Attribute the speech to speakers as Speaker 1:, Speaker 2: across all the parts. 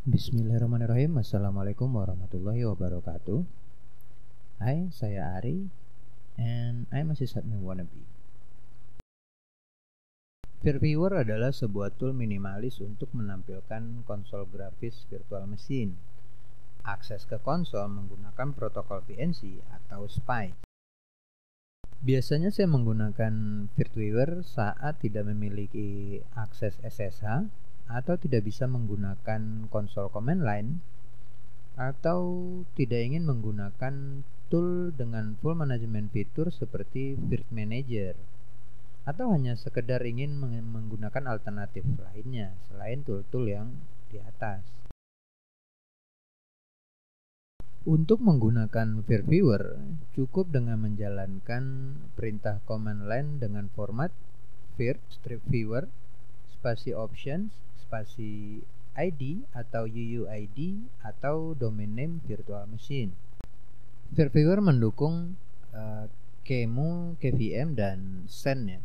Speaker 1: Bismillahirrahmanirrahim. Assalamualaikum warahmatullahi wabarakatuh. Hai, saya Ari, and I'm a sysadmin wannabe. VirViewer adalah sebuah tool minimalis untuk menampilkan konsol grafis virtual machine. Akses ke konsol menggunakan protokol VNC atau SPI. Biasanya saya menggunakan VirViewer saat tidak memiliki akses SSH atau tidak bisa menggunakan konsol command line, atau tidak ingin menggunakan tool dengan full management fitur seperti Virt Manager, atau hanya sekedar ingin menggunakan alternatif lainnya selain tool-tool yang di atas. Untuk menggunakan VirViewer, cukup dengan menjalankan perintah command line dengan format virt strip viewer spasi options spasi ID atau UUID atau domain name virtual machine. VirViewer mendukung QEMU, KVM dan SEN ya.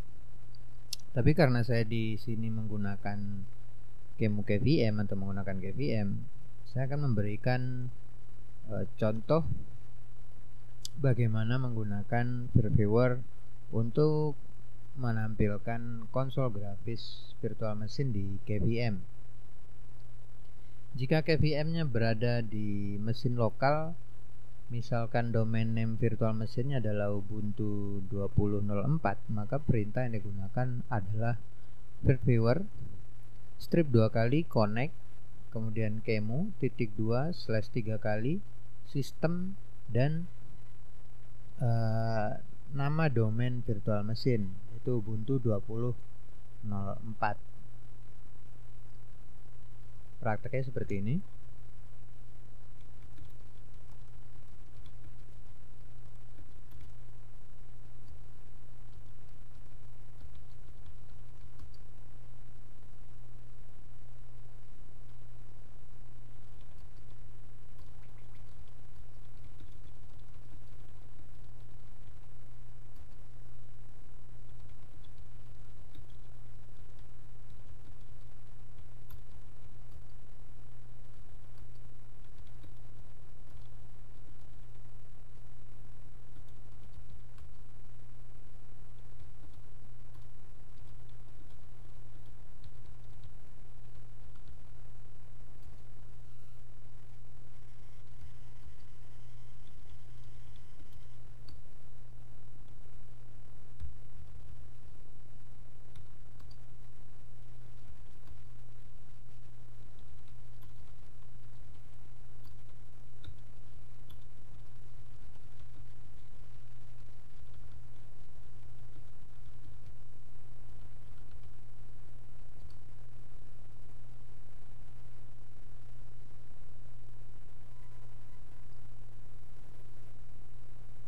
Speaker 1: Tapi karena saya di sini menggunakan QEMU KVM atau menggunakan KVM, saya akan memberikan contoh bagaimana menggunakan VirViewer untuk menampilkan konsol grafis virtual machine di KVM. Jika KVM-nya berada di mesin lokal, misalkan domain name virtual machine-nya adalah Ubuntu 20.04, maka perintah yang digunakan adalah VirViewer strip 2 kali connect, kemudian QEMU -2/3 kali sistem dan nama domain virtual machine itu Ubuntu 20.04. Prakteknya seperti ini.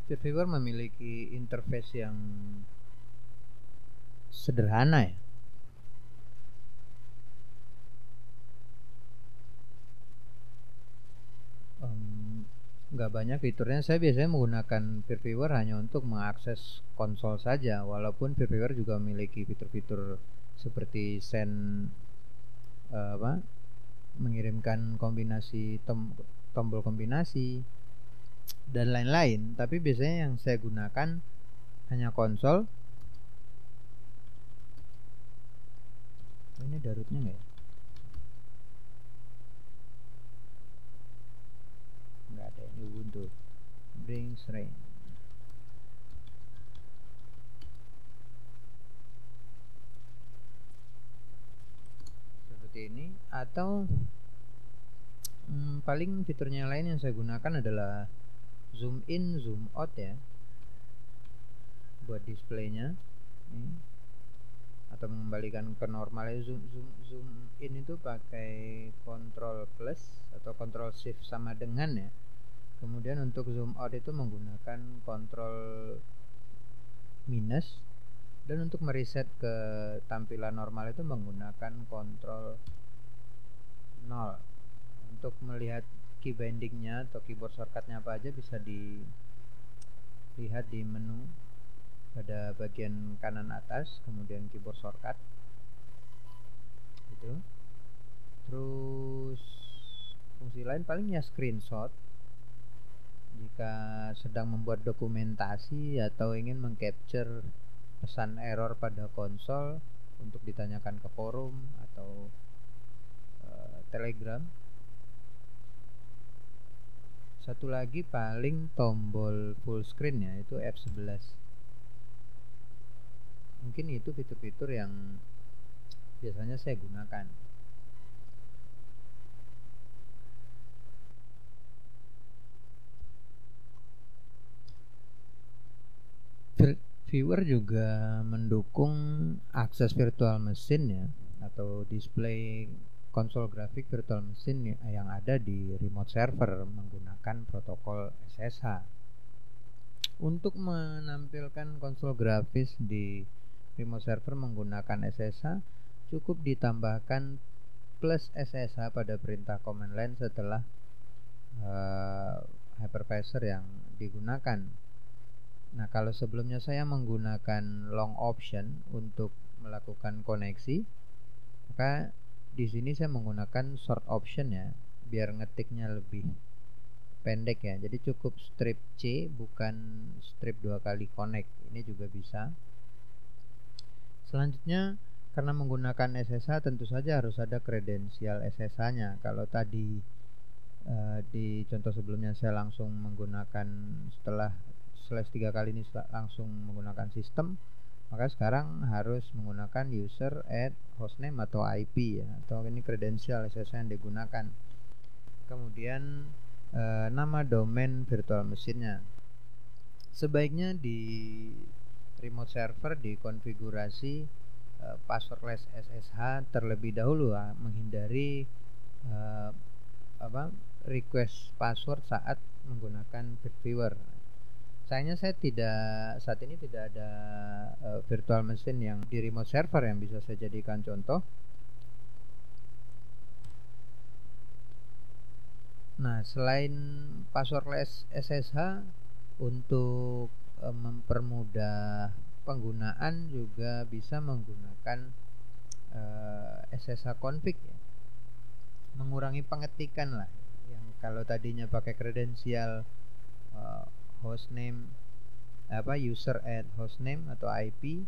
Speaker 1: VirViewer memiliki interface yang sederhana ya. Nggak banyak fiturnya. Saya biasanya menggunakan VirViewer hanya untuk mengakses konsol saja, walaupun VirViewer juga memiliki fitur-fitur seperti send mengirimkan kombinasi tombol kombinasi dan lain-lain. Tapi biasanya yang saya gunakan hanya konsol. Ini ada rootnya nggak ya? Nggak ada, ini Ubuntu brings rain. Seperti ini. Atau paling fiturnya lain yang saya gunakan adalah zoom in, zoom out ya, buat displaynya ini. Atau mengembalikan ke normal. Zoom in itu pakai Ctrl plus atau Ctrl shift sama dengan ya. Kemudian untuk zoom out itu menggunakan Ctrl minus, dan untuk mereset ke tampilan normal itu menggunakan Ctrl 0. Untuk melihat key bindingnya atau keyboard shortcutnya apa aja bisa dilihat di menu pada bagian kanan atas, kemudian keyboard shortcut itu. Terus lain paling ya screenshot jika sedang membuat dokumentasi atau ingin mengcapture pesan error pada konsol untuk ditanyakan ke forum atau Telegram. Satu lagi paling tombol full screen ya, itu F11. Mungkin itu fitur-fitur yang biasanya saya gunakan. Viewer juga mendukung akses virtual machine ya, atau display konsol grafik virtual machine yang ada di remote server menggunakan protokol SSH. Untuk menampilkan konsol grafis di remote server menggunakan SSH, cukup ditambahkan plus SSH pada perintah command line setelah hypervisor yang digunakan. Nah, kalau sebelumnya saya menggunakan long option untuk melakukan koneksi, maka di sini saya menggunakan short option ya, biar ngetiknya lebih pendek ya. Jadi cukup strip C, bukan strip 2 kali connect. Ini juga bisa. Selanjutnya, karena menggunakan SSH tentu saja harus ada kredensial SSH-nya. Kalau tadi di contoh sebelumnya saya langsung menggunakan setelah /3 kali ini langsung menggunakan sistem, maka sekarang harus menggunakan user at hostname atau IP ya, atau ini kredensial SSH yang digunakan. Kemudian nama domain virtual machine-nya. Sebaiknya di remote server dikonfigurasi passwordless SSH terlebih dahulu ya, menghindari request password saat menggunakan viewer. Sayangnya saya saat ini tidak ada virtual machine yang di remote server yang bisa saya jadikan contoh. Nah, selain passwordless SSH, untuk mempermudah penggunaan juga bisa menggunakan SSH config ya. Mengurangi pengetikan lah, yang kalau tadinya pakai kredensial hostname user at hostname atau IP.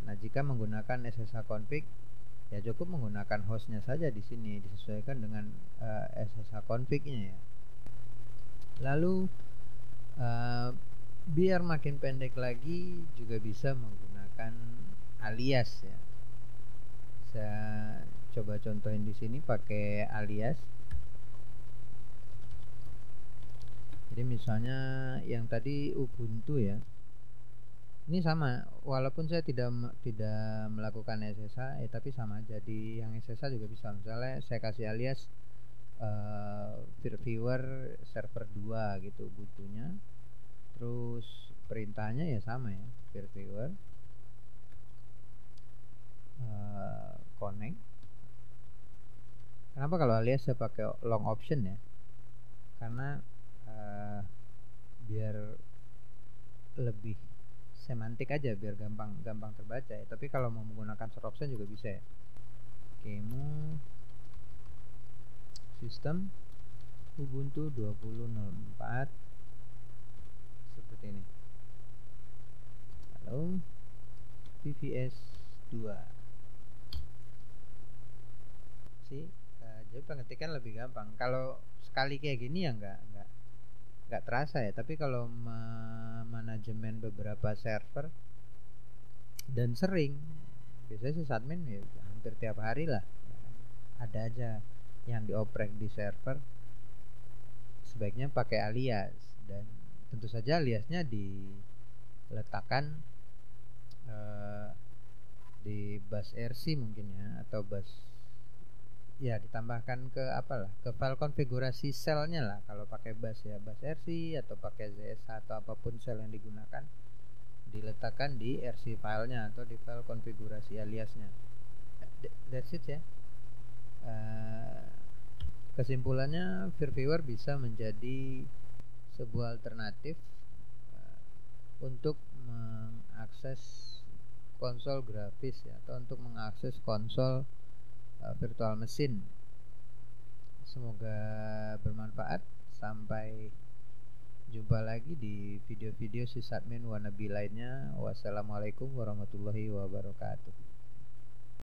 Speaker 1: Nah, jika menggunakan SSH config ya cukup menggunakan hostnya saja di sini, disesuaikan dengan SSH config-nya ya. Lalu biar makin pendek lagi juga bisa menggunakan alias ya. Saya coba contohin di sini pakai alias. Jadi misalnya yang tadi Ubuntu ya, ini sama, walaupun saya tidak melakukan SSH tapi sama, jadi yang SSH juga bisa. Misalnya saya kasih alias viewer server 2 gitu Ubuntunya, terus perintahnya ya sama ya, viewer connect. Kenapa kalau alias saya pakai long option ya? Karena biar lebih semantik aja, biar gampang terbaca ya. Tapi kalau mau menggunakan short option juga bisa ya. Kemu sistem Ubuntu 20.04 seperti ini. Lalu VVS 2 sih, jadi pengetikan lebih gampang. Kalau sekali kayak gini ya nggak terasa ya. Tapi kalau manajemen beberapa server dan sering, biasanya sih admin ya hampir tiap hari lah ada aja yang dioprek di server, sebaiknya pakai alias. Dan tentu saja aliasnya diletakkan di bus RC mungkin ya, atau bus ya, ditambahkan ke ke file konfigurasi selnya lah. Kalau pakai bus ya bus RC, atau pakai ZSH atau apapun sel yang digunakan, diletakkan di RC filenya atau di file konfigurasi aliasnya. That's it ya. Kesimpulannya, viewer bisa menjadi sebuah alternatif untuk mengakses konsol grafis ya, atau untuk mengakses konsol virtual machine. Semoga bermanfaat. Sampai jumpa lagi di video-video sysadmin wannabe lainnya. Wassalamualaikum warahmatullahi wabarakatuh.